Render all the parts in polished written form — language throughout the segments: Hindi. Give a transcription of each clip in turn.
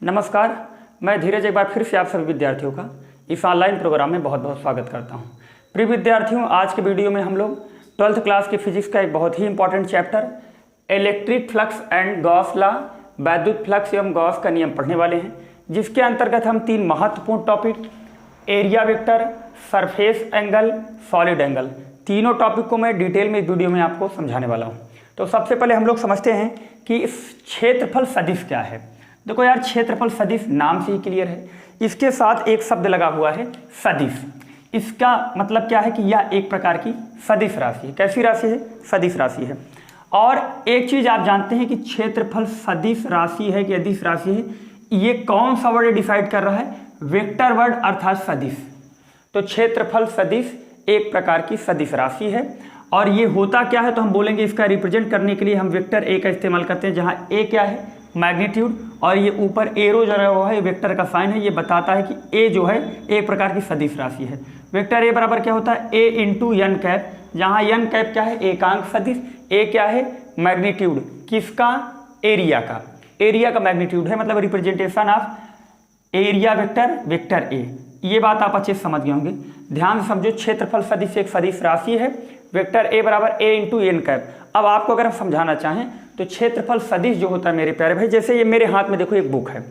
नमस्कार, मैं धीरज एक बार फिर से आप सभी विद्यार्थियों का इस ऑनलाइन प्रोग्राम में बहुत बहुत स्वागत करता हूं। प्रिय विद्यार्थियों, आज के वीडियो में हम लोग 12th क्लास की फिजिक्स का एक बहुत ही important chapter electric flux and Gauss law, वैद्युत फ्लक्स एवं गॉस का नियम पढ़ने वाले हैं, जिसके अंतर्गत हम 3 महत्वपूर्ण topic area vector, surface angle, solid angle, तीनों टॉपिक को मैं डिटेल में इस वीडियो में आपको समझाने वाला हूँ। तो सबसे पहले हम लोग समझते हैं कि क्षेत्रफल सदिश क्या है। देखो यार, क्षेत्रफल सदिश नाम से ही क्लियर है, इसके साथ एक शब्द लगा हुआ है सदिश। इसका मतलब क्या है कि यह एक प्रकार की सदिश राशि है। कैसी राशि है? सदिश राशि है। और एक चीज आप जानते हैं कि क्षेत्रफल सदिश राशि है कि अदिश राशि है, ये कौन सा वर्ड डिसाइड कर रहा है? वेक्टर वर्ड अर्थात सदिश। तो क्षेत्रफल सदिश एक प्रकार की सदिश राशि है। और ये होता क्या है तो हम बोलेंगे, इसका रिप्रेजेंट करने के लिए हम वेक्टर ए का इस्तेमाल करते हैं, जहाँ ए क्या है? मैग्नीट्यूड, और ये ऊपर एरो जो रहा हुआ है वेक्टर का साइन है, ये बताता है कि ए जो है एक प्रकार की सदिश राशि है। वेक्टर ए बराबर क्या होता है? ए इंटू एन कैप, जहाँ एन कैप क्या है? एकांक सदिश। ए क्या है? मैग्नीट्यूड किसका? एरिया का। एरिया का मैग्नीट्यूड है, मतलब representation of area vector, vector A. ये बात आप अच्छे से समझ गए होंगे। ध्यान से समझो, क्षेत्रफल सदिश एक सदिश राशि है, वेक्टर ए बराबर ए इंटू एन कैप। अब आपको अगर हम समझाना चाहें तो क्षेत्रफल सदिश जो होता है मेरे प्यारे भाई, जैसे ये मेरे हाथ में देखो एक बुक है,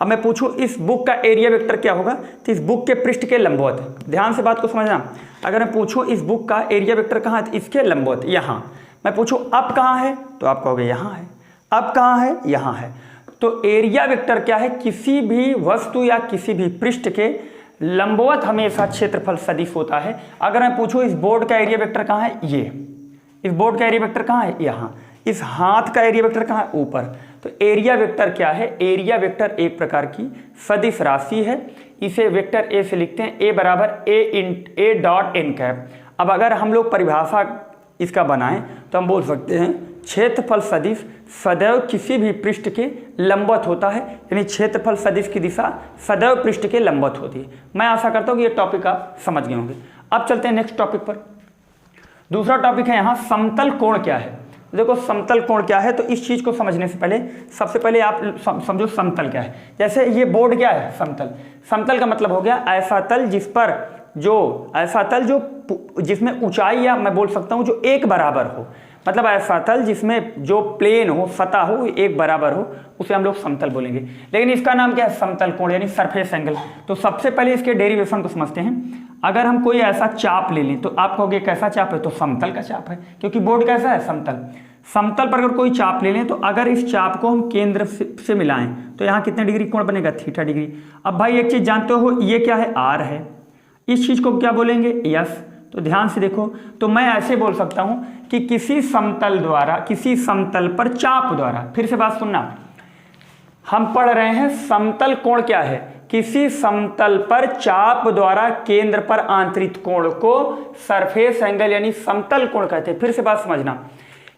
अब मैं पूछूं इस बुक का एरिया वेक्टर क्या होगा, तो इस बुक के पृष्ठ के लंबवत है। ध्यान से बात को समझना। अगर मैं पूछूं इस बुक का एरिया वेक्टर कहाँ है, तो इसके लंबवत यहाँ। मैं पूछूं अब कहाँ है, तो आप कहोगे यहाँ है। अब कहाँ है? यहाँ है। तो एरिया वेक्टर क्या है? किसी भी वस्तु या किसी भी पृष्ठ के लंबवत हमेशा क्षेत्रफल सदिश होता है। अगर मैं पूछूं इस बोर्ड का एरिया वेक्टर कहाँ है? ये। इस बोर्ड का एरिया वेक्टर कहाँ है? यहाँ। इस हाथ का एरिया वेक्टर कहाँ है? ऊपर। तो एरिया वेक्टर क्या है? एरिया वेक्टर एक प्रकार की सदिश राशि है। इसे वेक्टर ए से लिखते हैं, ए बराबर ए डॉट एन कैप। अब अगर हम लोग परिभाषा इसका बनाएं तो हम बोल सकते हैं क्षेत्रफल सदिश सदैव किसी भी पृष्ठ के लंबवत होता है, यानी क्षेत्रफल सदिश की दिशा सदैव पृष्ठ के लंबवत होती है। मैं आशा करता हूँ कि ये टॉपिक आप समझ गए होंगे। अब चलते हैं नेक्स्ट टॉपिक पर। दूसरा टॉपिक है यहाँ समतल कोण क्या है। देखो समतल कोण क्या है, तो इस चीज को समझने से पहले सबसे पहले आप समझो समतल क्या है। जैसे ये बोर्ड क्या है? समतल। समतल का मतलब हो गया ऐसा तल जिस पर ऐसा तल जिसमें ऊंचाई, या मैं बोल सकता हूं जो एक बराबर हो, मतलब ऐसा तल जिसमें जो प्लेन हो, सतह हो, एक बराबर हो, उसे हम लोग समतल बोलेंगे। लेकिन इसका नाम क्या है? समतल कोण, यानी सरफेस एंगल। तो सबसे पहले इसके डेरिवेशन को समझते हैं। अगर हम कोई ऐसा चाप ले लें तो आप कहोगे कैसा चाप है? तो समतल का चाप है, क्योंकि बोर्ड कैसा है? समतल। समतल पर अगर कोई चाप ले लें तो अगर इस चाप को हम केंद्र से मिलाएं तो यहाँ कितने डिग्री कोण बनेगा? Theta degree. अब भाई एक चीज जानते हो, ये क्या है? आर है। इस चीज को क्या बोलेंगे? यस। तो ध्यान से देखो, तो मैं ऐसे बोल सकता हूं कि किसी समतल पर चाप द्वारा, फिर से बात सुनना, हम पढ़ रहे हैं समतल कोण क्या है? किसी समतल पर चाप द्वारा केंद्र पर आंतरित कोण को सरफेस एंगल यानी समतल कोण कहते हैं। फिर से बात समझना,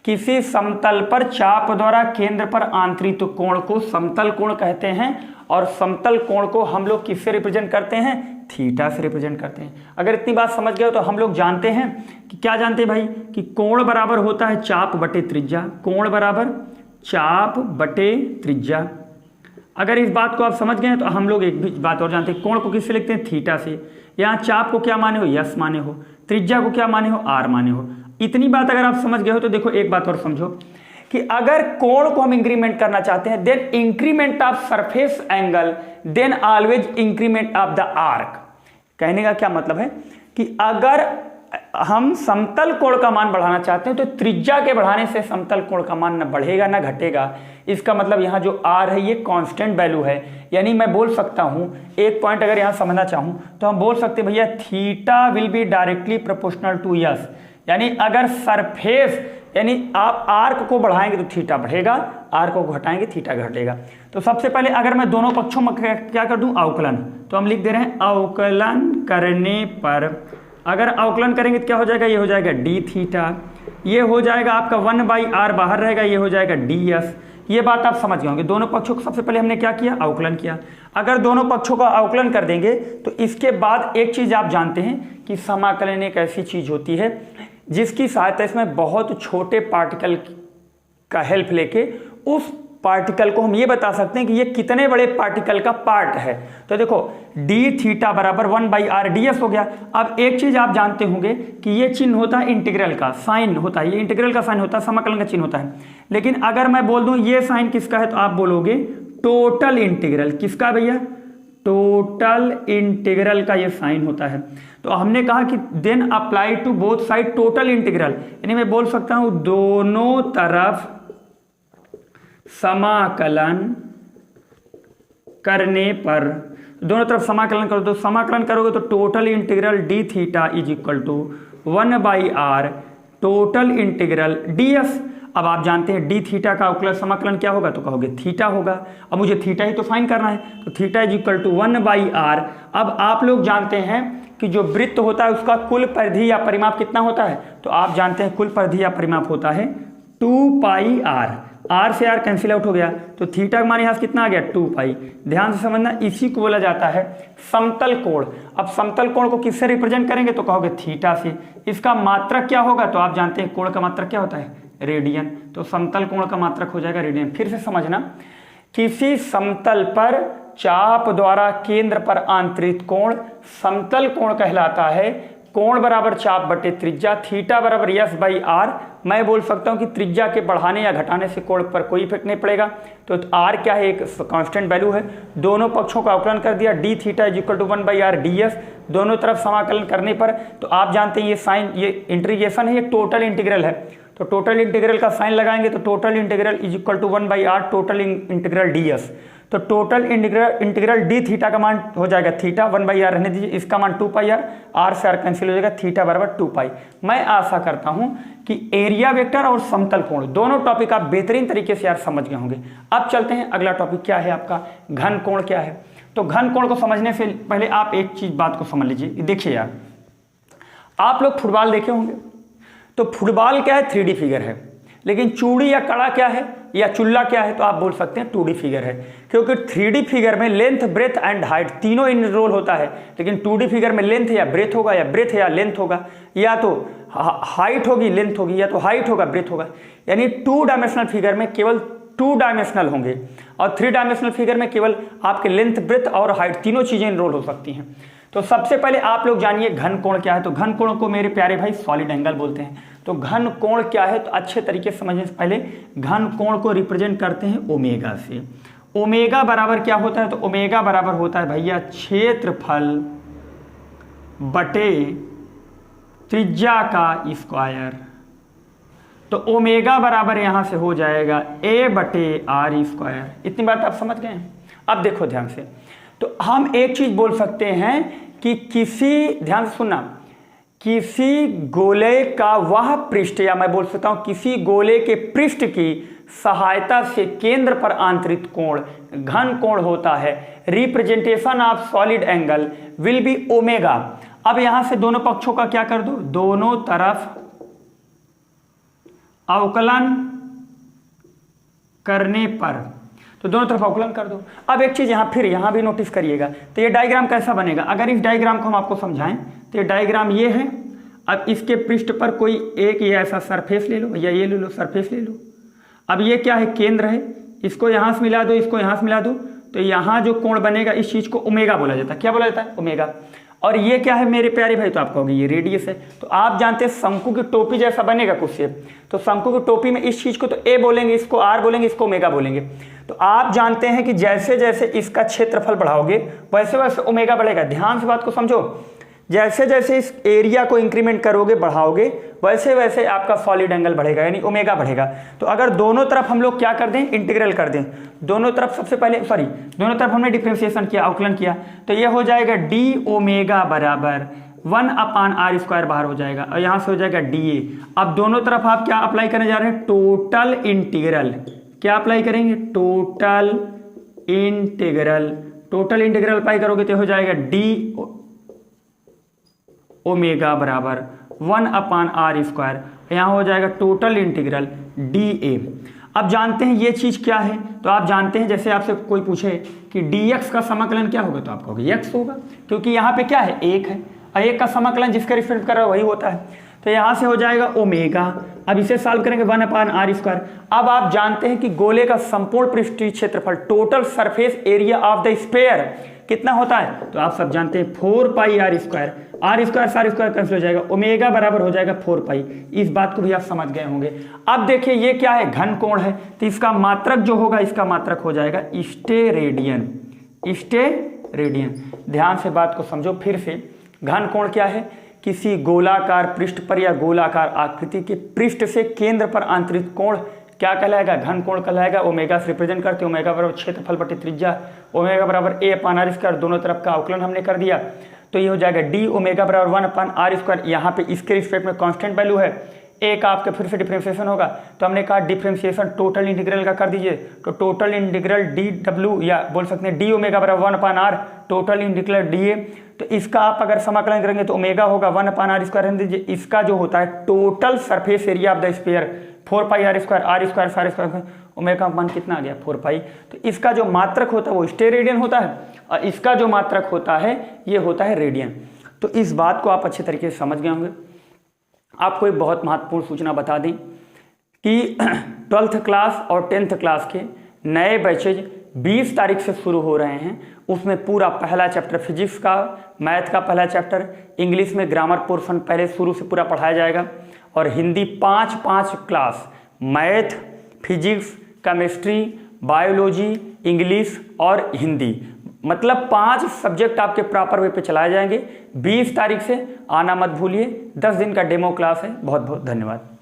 किसी समतल पर चाप द्वारा केंद्र पर आंतरित कोण को समतल कोण कहते हैं, और समतल कोण को हम लोग किससे रिप्रेजेंट करते हैं? थीटा से रिप्रेजेंट करते हैं। अगर इतनी बात समझ गए तो हम लोग जानते हैं कि क्या जानते हैं भाई, कि कोण बराबर होता है चाप बटे त्रिज्या। कोण बराबर चाप बटे त्रिज्या। अगर इस बात को आप समझ गए तो हम लोग एक भी बात और जानते हैं, कोण को किससे लिखते हैं? थीटा से। यहाँ चाप को क्या माने हो? यस माने हो। त्रिज्या को क्या माने हो? आर माने हो। इतनी बात अगर आप समझ गए हो तो देखो एक बात और समझो कि अगर कोण को हम इंक्रीमेंट करना चाहते हैं, then increment of surface angle, then always increment of the arc. कहने का क्या मतलब है कि अगर हम समतल कोण का मान बढ़ाना चाहते हैं तो त्रिज्या के बढ़ाने से समतल कोण का मान न बढ़ेगा न घटेगा। इसका मतलब यहाँ जो आर है ये कांस्टेंट वैल्यू है, यानी मैं बोल सकता हूँ, एक पॉइंट अगर यहाँ समझना चाहूँ तो हम बोल सकते हैं भैया theta will be directly proportional to S. यानी अगर सरफेस यानी आप आर्क को बढ़ाएंगे तो थीटा बढ़ेगा, आर्क को घटाएंगे थीटा घटेगा। तो सबसे पहले अगर मैं दोनों पक्षों में क्या कर दूं? अवकलन। तो हम लिख दे रहे हैं अवकलन करने पर, अगर अवकलन करेंगे तो क्या हो जाएगा? ये हो जाएगा डी थीटा, ये हो जाएगा आपका 1/r बाहर रहेगा, ये हो जाएगा डी एस। ये बात आप समझ गए होंगे। दोनों पक्षों को सबसे पहले हमने क्या किया? अवकलन किया। अगर दोनों पक्षों का अवकलन कर देंगे तो इसके बाद एक चीज आप जानते हैं कि समाकलन एक ऐसी चीज होती है जिसकी सहायता इसमें बहुत छोटे पार्टिकल का हेल्प लेके उस पार्टिकल को हम ये बता सकते हैं कि ये कितने बड़े पार्टिकल का पार्ट है। तो देखो डी थीटा बराबर 1/r ds हो गया। अब एक चीज आप जानते होंगे कि ये चिन्ह होता है इंटीग्रल का, साइन होता है, ये इंटीग्रल का साइन होता है, समाकलन का चिन्ह होता है। लेकिन अगर मैं बोल दूं ये साइन किसका है तो आप बोलोगे टोटल इंटीग्रल। किसका भैया? टोटल इंटीग्रल का ये साइन होता है। तो हमने कहा कि then apply to both side total integral, यानी मैं बोल सकता हूं दोनों तरफ समाकलन करने पर, दोनों तरफ समाकलन करो तो समाकलन करोगे तो total integral D theta is equal to 1/r total integral ds। अब आप जानते हैं डी थीटा का अवकलन समाकलन क्या होगा तो कहोगे थीटा होगा। अब मुझे थीटा ही तो फाइन करना है, तो theta is equal to 1/r। अब आप लोग जानते हैं कि जो वृत्त होता है उसका कुल परिधि या परिमाप कितना होता है, तो आप जानते हैं कुल परिधि या परिमाप होता है 2πr। r से r कैंसिल आउट हो गया तो थीटा का मान यहाँ से कितना आ गया 2π। ध्यान से समझना, इसी को बोला जाता है समतल कोण। अब समतल कोण को किससे रिप्रेजेंट करेंगे तो कहोगे थीटा से। इसका मात्रक क्या होगा तो आप जानते हैं कोण का मात्रक क्या होता है रेडियन, तो समतल कोण का मात्रक हो जाएगा रेडियन। फिर से समझना, किसी समतल पर चाप द्वारा केंद्र पर आंतरिक कोण समतल कोण कहलाता है। कोण बराबर चाप बटे त्रिज्या, थीटा बराबर s/r। मैं बोल सकता हूं कि त्रिज्या के बढ़ाने या घटाने से कोण पर कोई इफेक्ट नहीं पड़ेगा। तो r क्या है, एक कांस्टेंट वैल्यू है। दोनों पक्षों का अवकलन कर दिया, D theta is equal to 1/r ds। दोनों तरफ समाकलन करने पर तो आप जानते हैं ये साइन, ये इंटीग्रेशन है, ये टोटल इंटीग्रल है। तो टोटल इंटीग्रल का साइन लगाएंगे तो total integral is equal to 1/r total integral ds। तो टोटल इंटीग्रल डी थीटा का मान हो जाएगा थीटा, 1/r रहने दीजिए, इसका मान 2πr, r से r कैंसिल हो जाएगा, थीटा बराबर 2π। मैं आशा करता हूं कि एरिया वेक्टर और समतल कोण दोनों टॉपिक आप बेहतरीन तरीके से यार समझ गए होंगे। अब चलते हैं अगला टॉपिक क्या है आपका, घन कोण क्या है। तो घन कोण को समझने से पहले आप एक चीज बात को समझ लीजिए। देखिए यार, आप लोग फुटबॉल देखे होंगे, तो फुटबॉल क्या है 3D फिगर है, लेकिन चूड़ी या कड़ा क्या है या चुल्ला क्या है तो आप बोल सकते हैं 2D फिगर है। क्योंकि 3D फिगर में लेंथ ब्रेथ एंड हाइट तीनों इनरोल होता है, लेकिन 2D फिगर में लेंथ या ब्रेथ होगा या ब्रेथ या लेंथ होगा, या तो हाइट होगी लेंथ होगी, या तो हाइट होगा ब्रेथ होगा। यानी 2 डायमेंशनल फिगर में केवल 2 डायमेंशनल होंगे और 3 डायमेंशनल फिगर में केवल आपके लेंथ ब्रेथ और हाइट तीनों चीजें इनरोल हो सकती हैं। तो सबसे पहले आप लोग जानिए घन कोण क्या है। तो घन कोण को मेरे प्यारे भाई सॉलिड एंगल बोलते हैं। तो घन कोण क्या है तो अच्छे तरीके से समझने से पहले घन कोण को रिप्रेजेंट करते हैं ओमेगा से। ओमेगा बराबर क्या होता है तो ओमेगा बराबर होता है भैया क्षेत्रफल बटे त्रिज्या का स्क्वायर। तो ओमेगा बराबर यहां से हो जाएगा a/r²। इतनी बात आप समझ गए हैं। अब देखो ध्यान से, तो हम एक चीज बोल सकते हैं कि किसी, ध्यान से सुनना, किसी गोले का वह पृष्ठ, या मैं बोल सकता हूं किसी गोले के पृष्ठ की सहायता से केंद्र पर आंतरिक कोण घन कोण होता है। Representation of solid angle will be omega. अब यहां से दोनों पक्षों का क्या कर दो, दोनों तरफ अवकलन करने पर, तो दोनों तरफ अवकलन कर दो। अब एक चीज यहां भी नोटिस करिएगा, तो ये डायग्राम कैसा बनेगा। अगर इस डायग्राम को हम आपको समझाएं तो ये डायग्राम ये है। अब इसके पृष्ठ पर कोई एक ये ऐसा सरफेस ले लो, या ये ले लो सरफेस ले लो। अब ये क्या है, केंद्र है, इसको यहां से मिला दो, इसको यहां से मिला दो, तो यहां जो कोण बनेगा इस चीज को ओमेगा बोला जाता है। क्या बोला जाता है, ओमेगा। और ये क्या है मेरे प्यारे भाई, तो आप कहोगे ये रेडियस है। तो आप जानते हैं शंकु की टोपी जैसा बनेगा कुछ शेप, तो शंकु की टोपी में इस चीज को तो ए बोलेंगे, इसको आर बोलेंगे, इसको ओमेगा बोलेंगे। तो आप जानते हैं कि जैसे जैसे इसका क्षेत्रफल बढ़ाओगे वैसे वैसे ओमेगा बढ़ेगा। ध्यान से बात को समझो, जैसे जैसे इस एरिया को इंक्रीमेंट करोगे बढ़ाओगे वैसे वैसे आपका सॉलिड एंगल बढ़ेगा, यानी ओमेगा बढ़ेगा। तो अगर दोनों तरफ हम लोग क्या कर दें, इंटीग्रल कर दें, दोनों तरफ सबसे पहले दोनों तरफ हमने डिफरेंशिएशन किया, अवकलन किया, तो ये हो जाएगा डी ओमेगा बराबर 1/r² बाहर हो जाएगा और यहां से हो जाएगा dA। अब दोनों तरफ आप क्या अप्लाई करने जा रहे हैं, टोटल इंटीग्रल। क्या अप्लाई करेंगे, total integral. Total integral apply करोगे तो हो जाएगा डी ओमेगा बराबर 1/r²। यहां हो जाएगा टोटल इंटीग्रल dA। अब जानते हैं ये चीज क्या है, तो आप जानते हैं जैसे आपसे कोई पूछे कि dx का समाकलन क्या होगा तो आप कहोगे x होगा, क्योंकि यहां पे क्या है, एक है और एक का समाकलन जिसके रिस्पेक्ट कर रहा है वही होता है। तो यहाँ से हो जाएगा ओमेगा। अब इसे सॉल्व करेंगे 1/r²। अब आप जानते हैं कि गोले का संपूर्ण पृष्ठीय क्षेत्रफल, total surface area of the sphere कितना होता है, तो आप सब जानते हैं 4πr²। r² सार स्क्वायर कैंसिल हो जाएगा, ओमेगा बराबर हो जाएगा 4π। इस बात को भी आप समझ गए होंगे। अब देखिए ये क्या है, घन कोण है, तो इसका मात्रक जो होगा, इसका मात्रक हो जाएगा स्टेरेडियन। स्टेरेडियन, ध्यान से बात को समझो फिर से। घन कोण क्या है, किसी गोलाकार पृष्ठ पर या गोलाकार आकृति के पृष्ठ से केंद्र पर आंतरिक कोण क्या कहलाएगा, घन कोण कहलाएगा। ओमेगा से रिप्रेजेंट करते, ओमेगा बराबर क्षेत्रफल बटे त्रिज्या, ओमेगा बराबर a/r², दोनों तरफ का अवकलन हमने कर दिया, तो ये हो जाएगा d ओमेगा बराबर 1/r²। यहाँ पे इसके रिस्पेक्ट में कांस्टेंट वैल्यू है, a का आपके फिर से डिफरेंशिएशन होगा, तो हमने कहा डिफरेंशिएशन टोटल इंटीग्रल का कर दीजिए, तो टोटल इंटीग्रल dw या बोल सकते हैं d ओमेगा बराबर 1/r, टोटल इंटीग्रल dA। तो इसका आप अगर समाकलन करेंगे तो ओमेगा होगा 1/r² रहने दीजिए। इसका जो होता है total surface area of the sphere 4πr², सारे स्क्वायर, ओमेगा का मान कितना आ गया 4π। तो इसका जो मात्रक होता है वो स्टेरेडियन होता है, और इसका जो मात्रक होता है ये होता है रेडियन। तो इस बात को आप अच्छे तरीके से समझ गए होंगे। आपको एक बहुत महत्वपूर्ण सूचना बता दें कि 12th क्लास और 10th क्लास के नए बैचेज 20 तारीख से शुरू हो रहे हैं। उसमें पूरा पहला चैप्टर फिजिक्स का, मैथ का पहला चैप्टर, इंग्लिश में ग्रामर पोर्शन पहले शुरू से पूरा पढ़ाया जाएगा, और Hindi 5 class, math, physics, chemistry, biology, English और हिंदी, मतलब 5 सब्जेक्ट आपके प्रॉपर वे पे चलाए जाएंगे। 20 तारीख से आना मत भूलिए। 10 दिन का डेमो क्लास है। बहुत बहुत धन्यवाद।